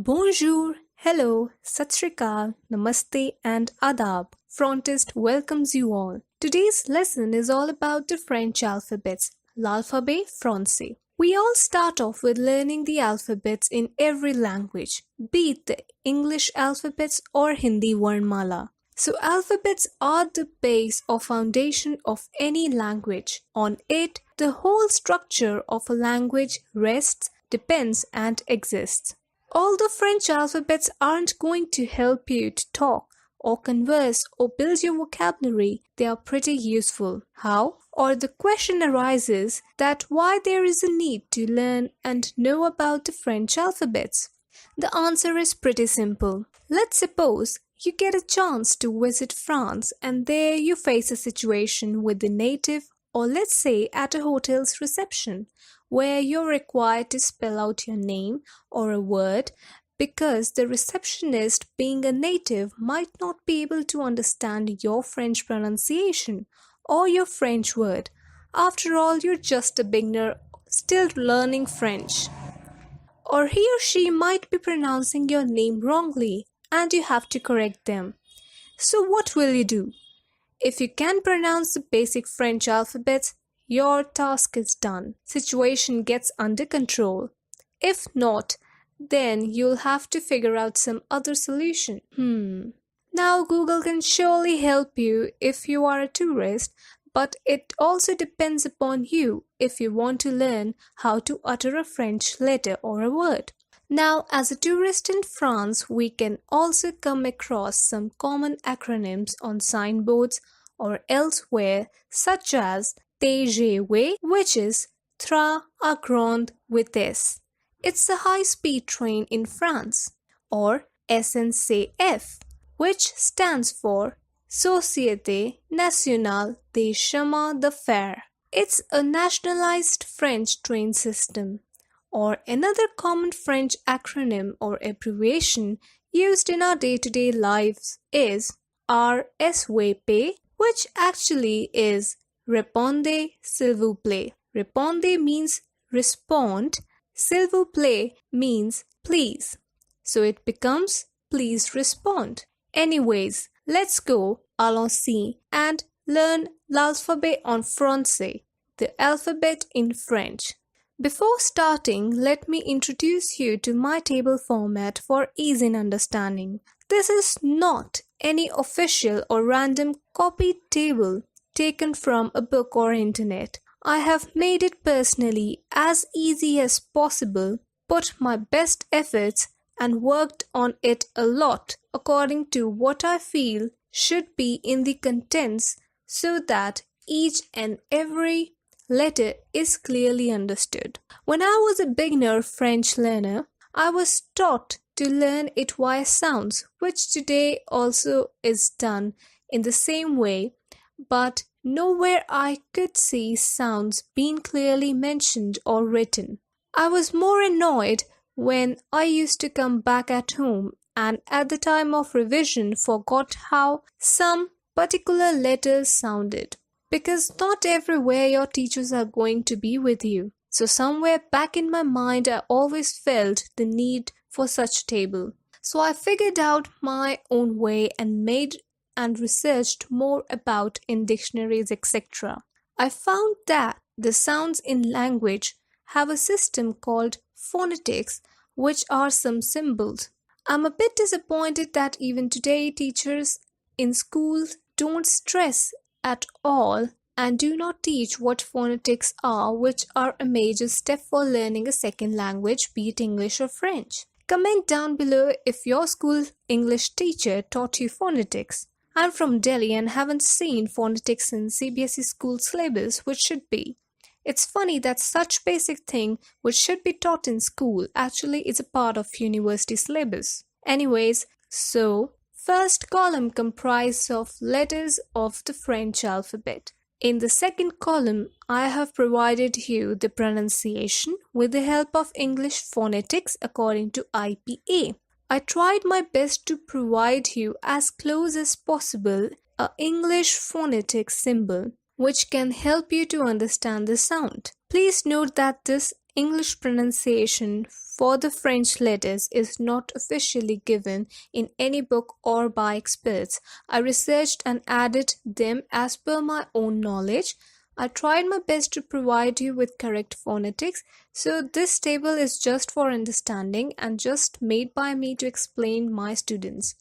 Bonjour, hello, Sat Sri Akal, Namaste, and Adab. Frontist welcomes you all. Today's lesson is all about the French alphabets, l'alphabet français. We all start off with learning the alphabets in every language, be it the English alphabets or Hindi Varnmala. So alphabets are the base or foundation of any language. On it, the whole structure of a language rests, depends, and exists. Although French alphabets aren't going to help you to talk or converse or build your vocabulary, they are pretty useful. How? Or the question arises that why there is a need to learn and know about the French alphabets. The answer is pretty simple. Let's suppose you get a chance to visit France and there you face a situation with the native, or let's say at a hotel's reception, where you're required to spell out your name or a word because the receptionist, being a native, might not be able to understand your French pronunciation or your French word. After all, you're just a beginner still learning French. Or he or she might be pronouncing your name wrongly and you have to correct them. So what will you do? If you can pronounce the basic French alphabets, your task is done. Situation gets under control. If not, then you'll have to figure out some other solution. Now Google can surely help you if you are a tourist, but it also depends upon you if you want to learn how to utter a French letter or a word. Now, as a tourist in France, we can also come across some common acronyms on signboards or elsewhere, such as TGV, which is Très à grande vitesse. It's a high-speed train in France. Or SNCF, which stands for Société Nationale des Chemins de Fer. It's a nationalized French train system. Or another common French acronym or abbreviation used in our day-to-day lives is RSVP, which actually is Répondez s'il vous plaît. Répondez means respond, s'il vous plaît means please. So it becomes please respond. Anyways, let's go, allons-y, and learn l'alphabet en français, the alphabet in French. Before starting, let me introduce you to my table format for ease in understanding. This is not any official or random copied table taken from a book or internet. I have made it personally as easy as possible, put my best efforts and worked on it a lot according to what I feel should be in the contents so that each and every letter is clearly understood. When I was a beginner French learner, I was taught to learn it via sounds, which today also is done in the same way, but nowhere I could see sounds being clearly mentioned or written. I was more annoyed when I used to come back at home and at the time of revision forgot how some particular letters sounded. Because not everywhere your teachers are going to be with you. So somewhere back in my mind I always felt the need for such a table. So I figured out my own way and made and researched more about in dictionaries, etc. I found that the sounds in language have a system called phonetics, which are some symbols. I'm a bit disappointed that even today teachers in schools don't stress at all and do not teach what phonetics are, which are a major step for learning a second language, be it English or French. Comment down below if your school English teacher taught you phonetics. I'm from Delhi and haven't seen phonetics in C.B.S.E school syllabus, which should be. It's funny that such basic thing which should be taught in school actually is a part of university syllabus. Anyways, so first column comprises of letters of the French alphabet. In the second column, I have provided you the pronunciation with the help of English phonetics according to IPA. I tried my best to provide you as close as possible a English phonetic symbol which can help you to understand the sound. Please note that this English pronunciation for the French letters is not officially given in any book or by experts. I researched and added them as per my own knowledge. I tried my best to provide you with correct phonetics, so this table is just for understanding and just made by me to explain my students.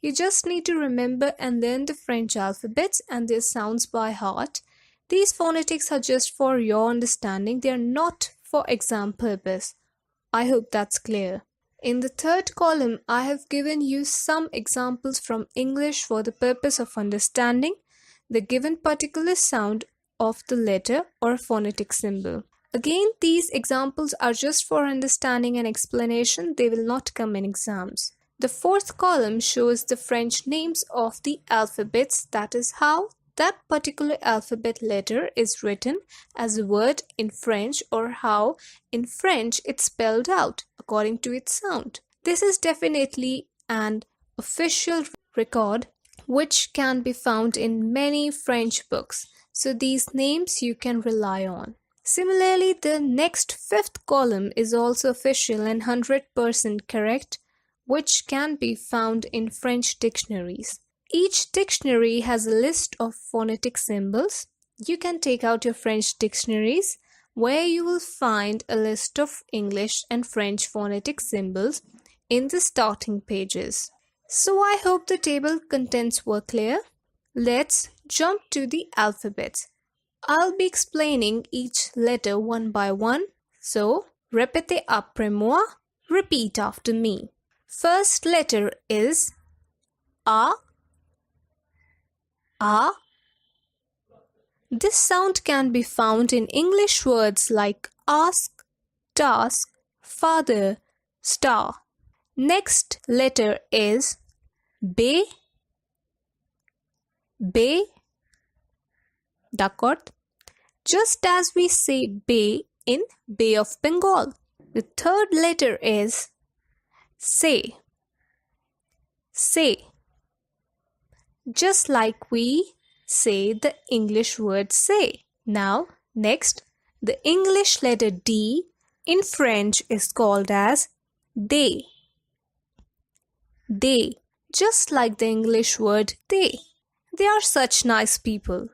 You just need to remember and learn the French alphabets and their sounds by heart. These phonetics are just for your understanding, they are not for exam purpose. I hope that's clear. In the third column, I have given you some examples from English for the purpose of understanding the given particular sound of the letter or phonetic symbol. Again, these examples are just for understanding and explanation, they will not come in exams. The fourth column shows the French names of the alphabets, that is how that particular alphabet letter is written as a word in French or how in French it's spelled out according to its sound. This is definitely an official record which can be found in many French books, so these names you can rely on. Similarly, the next fifth column is also official and 100% correct, which can be found in French dictionaries. Each dictionary has a list of phonetic symbols. You can take out your French dictionaries where you will find a list of English and French phonetic symbols in the starting pages. So I hope the table contents were clear. Let's jump to the alphabets. I'll be explaining each letter one by one. So répétez après moi, repeat after me. First letter is A. A. This sound can be found in English words like ask, task, father, star. Next letter is B. B. D'accord? Just as we say Bay in Bay of Bengal. The third letter is say. Say. Just like we say the English word say. Now, next, the English letter D in French is called as they. They, just like the English word they. They are such nice people.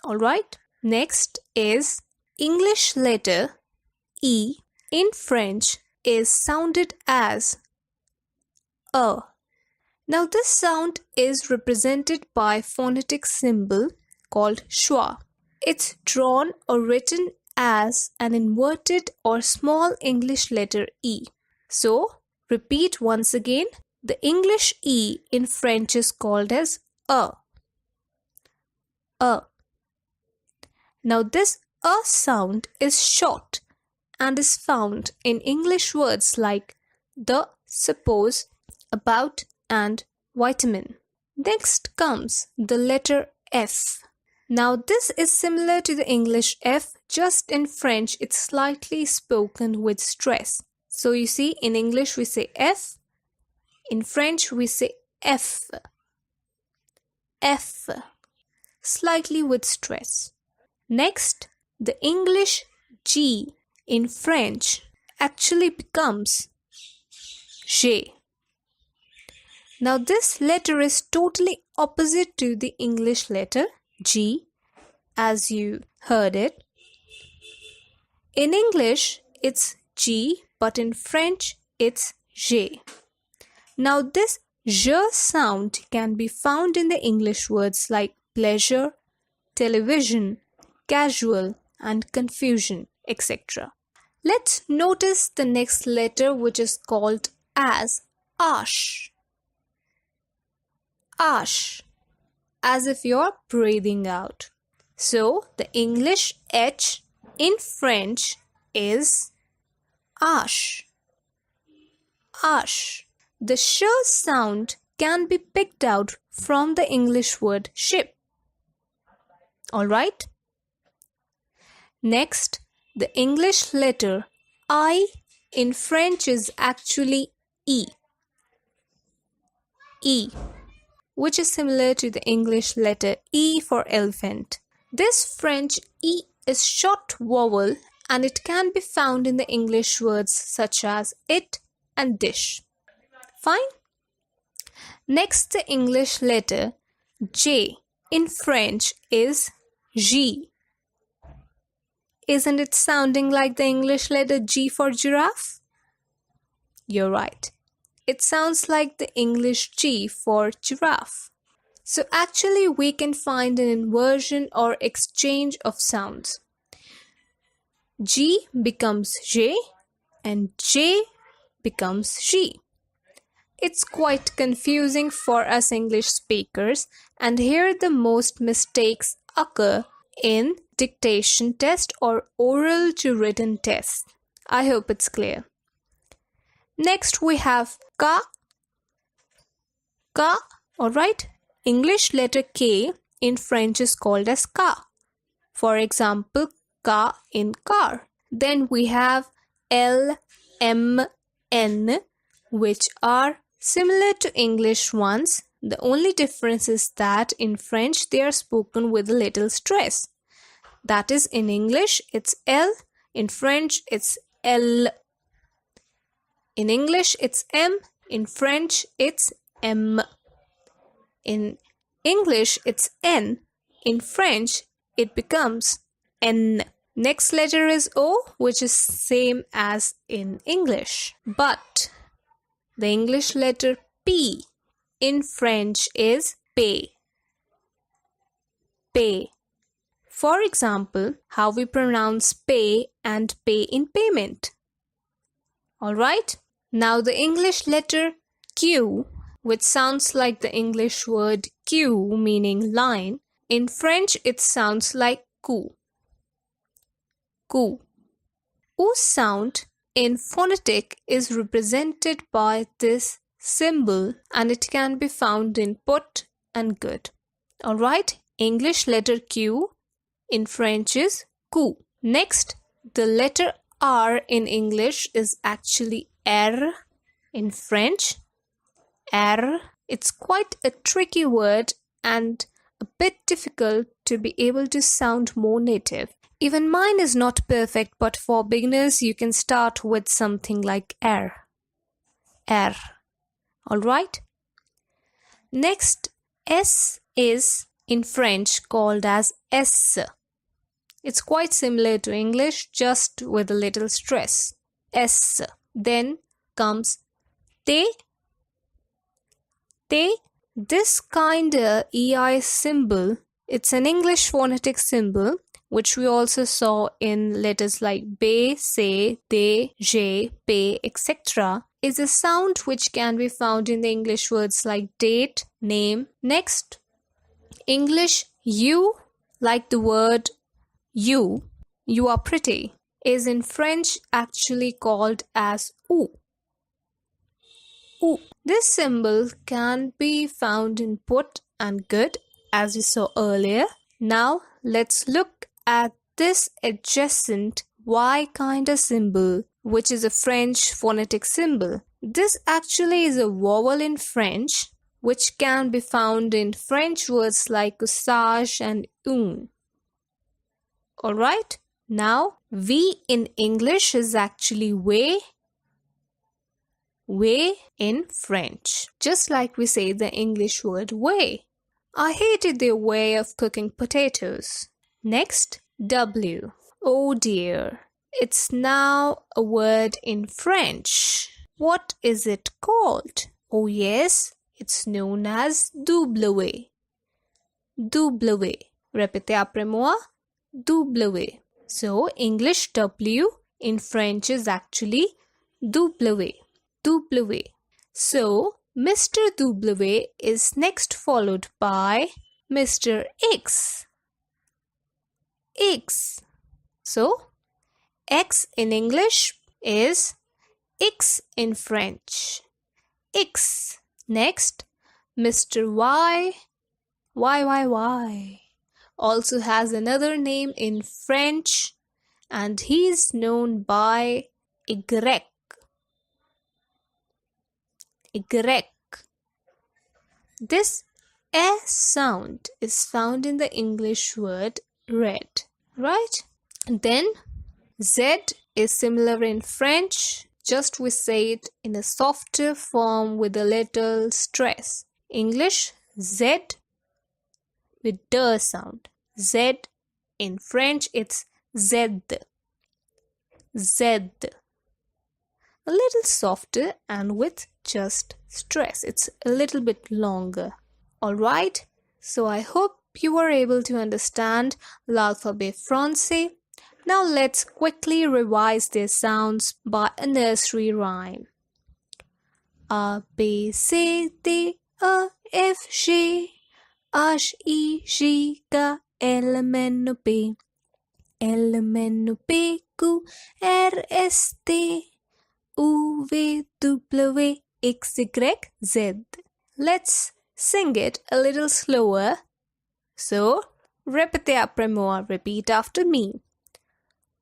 Alright, next is English letter E in French is sounded as A. Now this sound is represented by phonetic symbol called schwa. It's drawn or written as an inverted or small English letter E. So, repeat once again, the English E in French is called as A. A. Now this A sound is short and is found in English words like the, suppose, about, and vitamin. Next comes the letter F. Now this is similar to the English F, just in French it's slightly spoken with stress. So you see, in English we say F, in French we say F. F, slightly with stress. Next, the English G in French actually becomes G. Now this letter is totally opposite to the English letter G, as you heard it. In English, it's G, but in French, it's G. Now this J sound can be found in the English words like pleasure, television, casual, and confusion, etc. Let's notice the next letter, which is called as ash. Ash, as if you're breathing out. So the English H in French is ash. Ash. The sh sound can be picked out from the English word ship. Alright? Next, the English letter I in French is actually E. E, which is similar to the English letter E for elephant. This French E is short vowel and it can be found in the English words such as it and dish. Fine? Next, the English letter J in French is G. Isn't it sounding like the English letter G for giraffe? You're right. It sounds like the English G for giraffe. So actually we can find an inversion or exchange of sounds. G becomes J and J becomes G. It's quite confusing for us English speakers, and here the most mistakes occur in dictation test or oral to written test. I hope it's clear. Next we have ka. Ka, alright? English letter K in French is called as ka. For example, ka in car. Then we have L, M, N, which are similar to English ones. The only difference is that in French they are spoken with a little stress. That is, in English it's L, in French it's L. In English it's M, in French it's M. In English it's N, in French it becomes N. Next letter is O, which is same as in English. But the English letter P in French is pay. Pay. For example, how we pronounce pay and pay in payment. Alright? Now the English letter Q, which sounds like the English word queue meaning line, in French it sounds like coup. Coup. U sound in phonetic is represented by this symbol and it can be found in put and good. Alright, English letter Q in French is coup. Next, the letter R in English is actually R in French. R. It's quite a tricky word and a bit difficult to be able to sound more native. Even mine is not perfect, but for beginners you can start with something like R. R. Alright? Next, S is in French called as S. It's quite similar to English, just with a little stress. S. Then comes T. T. This kinda EI symbol, it's an English phonetic symbol, which we also saw in letters like be, say, de, je, pe, etc., is a sound which can be found in the English words like date, name. Next, English you, like the word you are pretty, is in French actually called as ou. Ou. This symbol can be found in put and good, as we saw earlier. Now, let's look at this adjacent Y kind of symbol, which is a French phonetic symbol. This actually is a vowel in French, which can be found in French words like usage and un. Alright, now V in English is actually way in French, just like we say the English word way. I hated their way of cooking potatoes. Next, W. Oh dear. It's now a word in French. What is it called? Oh yes, it's known as W. W. Répétez après moi. W. So, English W in French is actually W. W. So, Mr. W is next followed by Mr. X. X. So, X in English is X in French. X. Next, Mr. Y. Y. Also has another name in French and he is known by Y. Y. This S sound is found in the English word red, right? Then Z is similar in French, just we say it in a softer form with a little stress. English, Z with D sound. Z in French, it's Z. Z. A little softer and with just stress. It's a little bit longer. Alright, so I hope you were able to understand l'alphabet français. Now let's quickly revise their sounds by a nursery rhyme. A, B, C, D, E, F, G, H, I, J, K, L, M, N, P, L, M, N, P, Q, R, S, T, U, V, W, X, Y, Z. Let's sing it a little slower. So, répétez après moi. Repeat after me.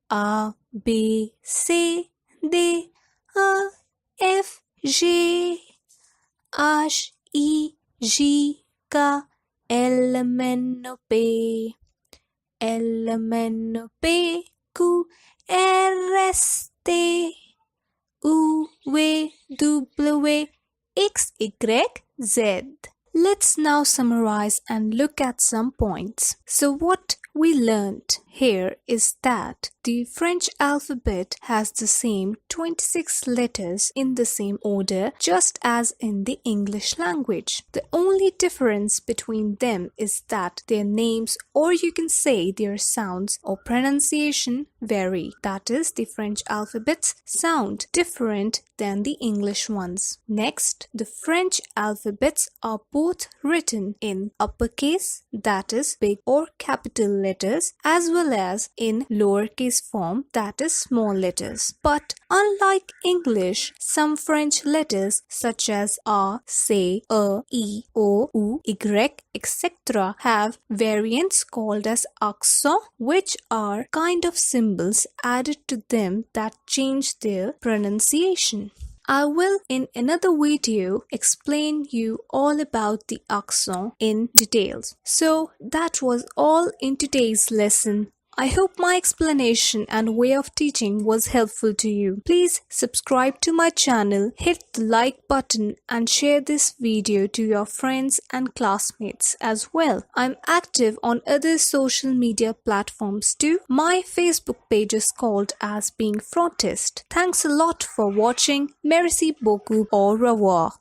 A, B, C, D, E, F, G, H, I, J, K, L, M, N, P, L, M, N, P, Q, R, S, T, U, V, W, X, Y, Z. Let's now summarize and look at some points. So what we learned here is that the French alphabet has the same 26 letters in the same order just as in the English language. The only difference between them is that their names, or you can say their sounds or pronunciation, vary. That is, the French alphabets sound different than the English ones. Next, the French alphabets are both written in uppercase, that is big or capital letters, as well as in lowercase form, that is small letters. But unlike English, some French letters such as A, C, E, I, O, U, Y, etc. have variants called as accents, which are kind of symbols added to them that change their pronunciation. I will in another video explain you all about the accent in details. So that was all in today's lesson. I hope my explanation and way of teaching was helpful to you. Please subscribe to my channel, hit the like button and share this video to your friends and classmates as well. I'm active on other social media platforms too. My Facebook page is called as Being.phrontist. Thanks a lot for watching. Merci beaucoup. Au revoir.